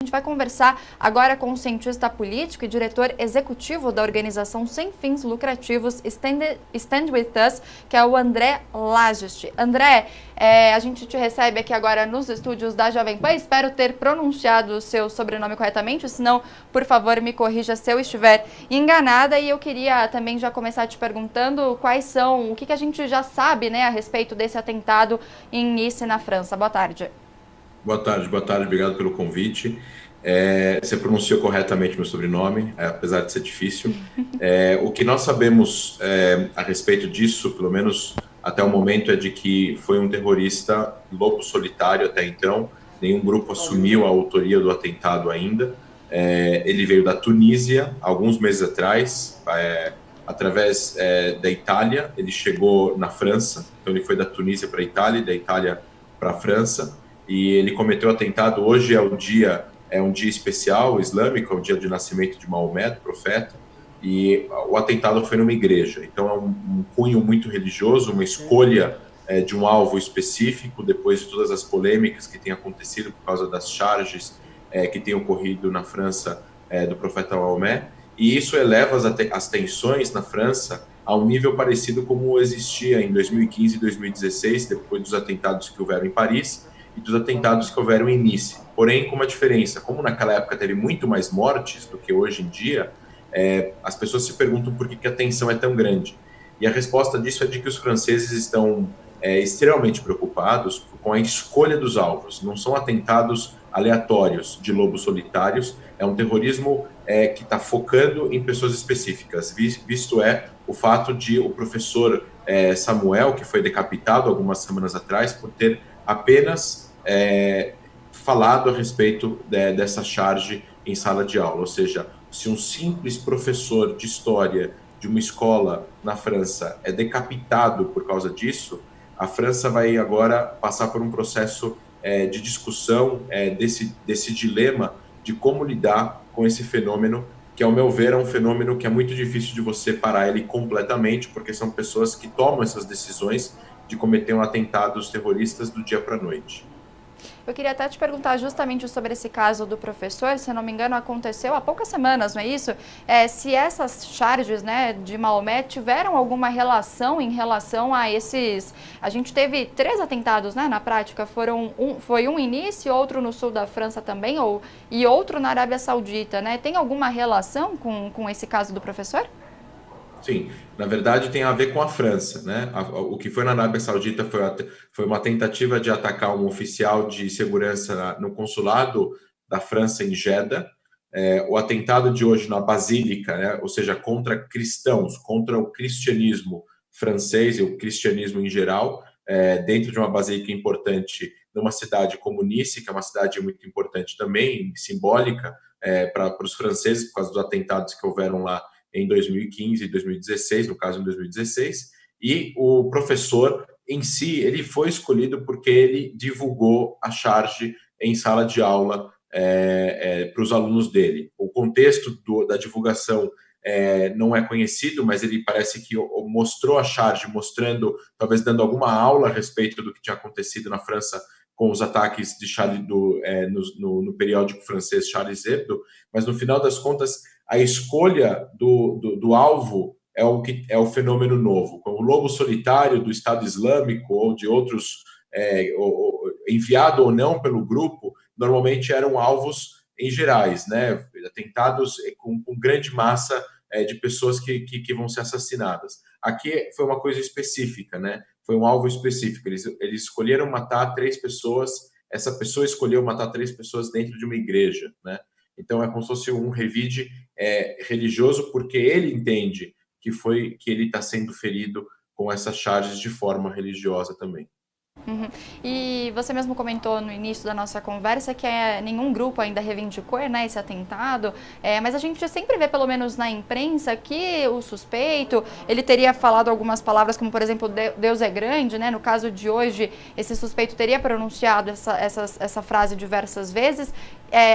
A gente vai conversar agora com o cientista político e diretor executivo da organização sem fins lucrativos Stand With Us, que é o André Lageste. André, a gente te recebe aqui agora nos estúdios da Jovem Pan. Espero ter pronunciado o seu sobrenome corretamente, senão, por favor, me corrija se eu estiver enganada. E eu queria também já começar te perguntando o que a gente já sabe, né, a respeito desse atentado em Nice, na França. Boa tarde. Boa tarde, obrigado pelo convite. Você pronunciou corretamente meu sobrenome, apesar de ser difícil. O que nós sabemos a respeito disso, pelo menos até o momento, é de que foi um terrorista lobo solitário até então. Nenhum grupo assumiu a autoria do atentado ainda. Ele veio da Tunísia, alguns meses atrás, através da Itália. Ele chegou na França, então ele foi da Tunísia para a Itália e da Itália para a França. E ele cometeu o atentado. Hoje é um dia especial islâmico, é o dia de nascimento de Maomé, do profeta, e o atentado foi numa igreja. Então é um cunho muito religioso, uma escolha de um alvo específico, depois de todas as polêmicas que têm acontecido por causa das charges que têm ocorrido na França do profeta Maomé, e isso eleva as tensões na França a um nível parecido como existia em 2015 e 2016, depois dos atentados que houveram em Paris, e dos atentados que houveram em Nice. Porém, com uma diferença, como naquela época teve muito mais mortes do que hoje em dia, as pessoas se perguntam por que a tensão é tão grande. E a resposta disso é de que os franceses estão extremamente preocupados com a escolha dos alvos. Não são atentados aleatórios de lobos solitários, é um terrorismo que está focando em pessoas específicas, visto o fato de o professor Samuel, que foi decapitado algumas semanas atrás, por ter apenas falado a respeito dessa charge em sala de aula. Ou seja, se um simples professor de história de uma escola na França é decapitado por causa disso, a França vai agora passar por um processo de discussão desse dilema de como lidar com esse fenômeno, que, ao meu ver, é um fenômeno que é muito difícil de você parar ele completamente, porque são pessoas que tomam essas decisões de cometer atentados terroristas do dia para a noite. Eu queria até te perguntar justamente sobre esse caso do professor, se não me engano, aconteceu há poucas semanas, não é isso? Se essas charges, né, de Maomé tiveram alguma relação em relação a esses... A gente teve 3 atentados, né, na prática, foi um em Nice, outro no sul da França também, e outro na Arábia Saudita, né? Tem alguma relação com esse caso do professor? Sim, na verdade tem a ver com a França, né? O que foi na Arábia Saudita foi uma tentativa de atacar um oficial de segurança no consulado da França em Jeddah. O atentado de hoje na Basílica, né? Ou seja, contra cristãos, contra o cristianismo francês e o cristianismo em geral, dentro de uma basílica importante numa cidade como Nice, que é uma cidade muito importante também, simbólica para os franceses, por causa dos atentados que houveram lá em 2015 e 2016, no caso em 2016, e o professor em si, ele foi escolhido porque ele divulgou a charge em sala de aula para os alunos dele. O contexto da divulgação não é conhecido, mas ele parece que mostrou a charge, mostrando, talvez dando alguma aula a respeito do que tinha acontecido na França com os ataques de no periódico francês Charles Hebdo, mas no final das contas a escolha do alvo é o fenômeno novo. O lobo solitário do Estado Islâmico ou de outros, enviado ou não pelo grupo, normalmente eram alvos em gerais, né? Atentados com grande massa de pessoas que vão ser assassinadas. Aqui foi uma coisa específica, né? Foi um alvo específico. Eles escolheram matar 3 pessoas, essa pessoa escolheu matar 3 pessoas dentro de uma igreja, né? Então é como se fosse um revide religioso, porque ele entende que ele está sendo ferido com essas charges de forma religiosa também. Uhum. E você mesmo comentou no início da nossa conversa que nenhum grupo ainda reivindicou, né, esse atentado, mas a gente sempre vê, pelo menos na imprensa, que o suspeito, ele teria falado algumas palavras como, por exemplo, Deus é grande, né? No caso de hoje, esse suspeito teria pronunciado essa frase diversas vezes.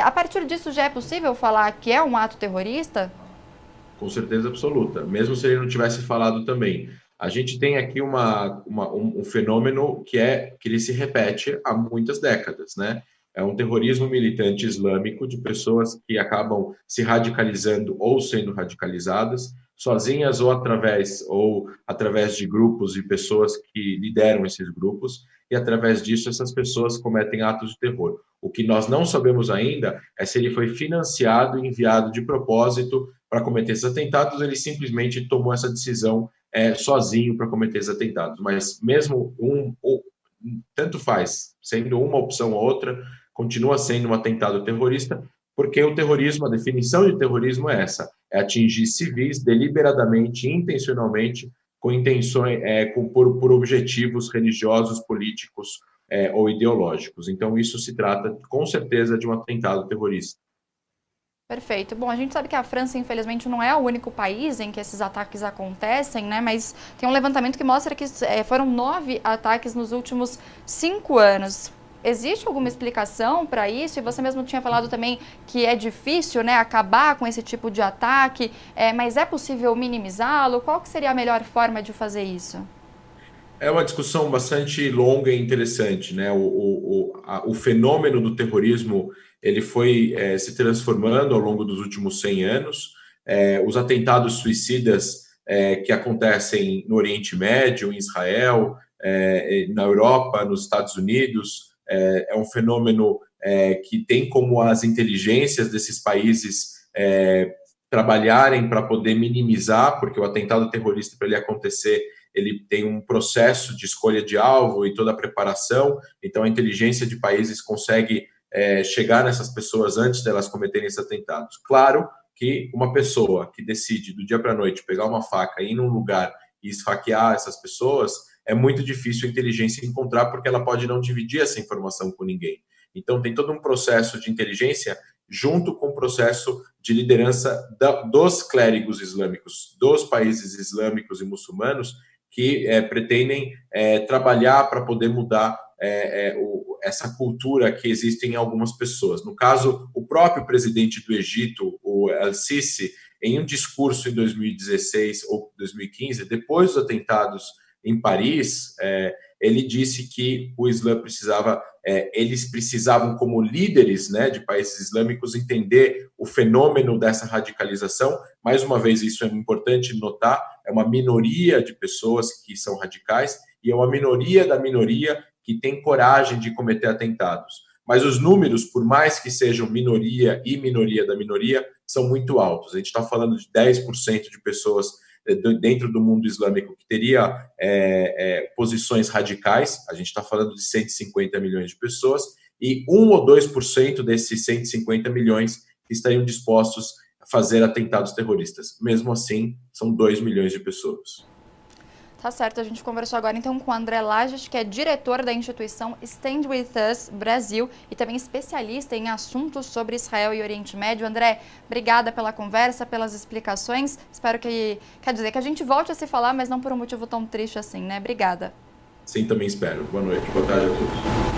A partir disso, já é possível falar que é um ato terrorista? Com certeza absoluta, mesmo se ele não tivesse falado também. A gente tem aqui um fenômeno que ele se repete há muitas décadas, né? É um terrorismo militante islâmico de pessoas que acabam se radicalizando ou sendo radicalizadas, sozinhas ou através de grupos e pessoas que lideram esses grupos, e através disso essas pessoas cometem atos de terror. O que nós não sabemos ainda é se ele foi financiado e enviado de propósito para cometer esses atentados, ou ele simplesmente tomou essa decisão sozinho para cometer esses atentados. Mas mesmo tanto faz, sendo uma opção ou outra, continua sendo um atentado terrorista, porque o terrorismo, a definição de terrorismo é essa: é atingir civis deliberadamente, intencionalmente, com intenções, por objetivos religiosos, políticos ou ideológicos. Então, isso se trata, com certeza, de um atentado terrorista. Perfeito. Bom, a gente sabe que a França, infelizmente, não é o único país em que esses ataques acontecem, né? Mas tem um levantamento que mostra que foram 9 ataques nos últimos 5 anos. Existe alguma explicação para isso? E você mesmo tinha falado também que é difícil, né, acabar com esse tipo de ataque, mas é possível minimizá-lo? Qual que seria a melhor forma de fazer isso? É uma discussão bastante longa e interessante, né? O fenômeno do terrorismo ele foi se transformando ao longo dos últimos 100 anos. Os atentados suicidas que acontecem no Oriente Médio, em Israel, na Europa, nos Estados Unidos, é um fenômeno que tem como as inteligências desses países trabalharem para poder minimizar, porque o atentado terrorista, para ele acontecer, ele tem um processo de escolha de alvo e toda a preparação, então a inteligência de países consegue chegar nessas pessoas antes delas cometerem esses atentados. Claro que uma pessoa que decide do dia para a noite pegar uma faca e ir num lugar e esfaquear essas pessoas, é muito difícil a inteligência encontrar, porque ela pode não dividir essa informação com ninguém. Então tem todo um processo de inteligência junto com o processo de liderança dos clérigos islâmicos, dos países islâmicos e muçulmanos, que pretendem trabalhar para poder mudar essa cultura que existe em algumas pessoas. No caso, o próprio presidente do Egito, o Al-Sisi, em um discurso em 2016 ou 2015, depois dos atentados em Paris, ele disse que o Islã precisava, eles precisavam, como líderes, né, de países islâmicos, entender o fenômeno dessa radicalização. Mais uma vez, isso é importante notar, é uma minoria de pessoas que são radicais e é uma minoria da minoria que tem coragem de cometer atentados. Mas os números, por mais que sejam minoria e minoria da minoria, são muito altos. A gente está falando de 10% de pessoas dentro do mundo islâmico que teria posições radicais. A gente está falando de 150 milhões de pessoas, e 1 ou 2% desses 150 milhões que estariam dispostos a fazer atentados terroristas. Mesmo assim, são 2 milhões de pessoas. Tá certo, a gente conversou agora então com o André Lages, que é diretor da instituição Stand With Us Brasil e também especialista em assuntos sobre Israel e Oriente Médio. André, obrigada pela conversa, pelas explicações. Espero que a gente volte a se falar, mas não por um motivo tão triste assim, né? Obrigada. Sim, também espero. Boa noite, boa tarde a todos.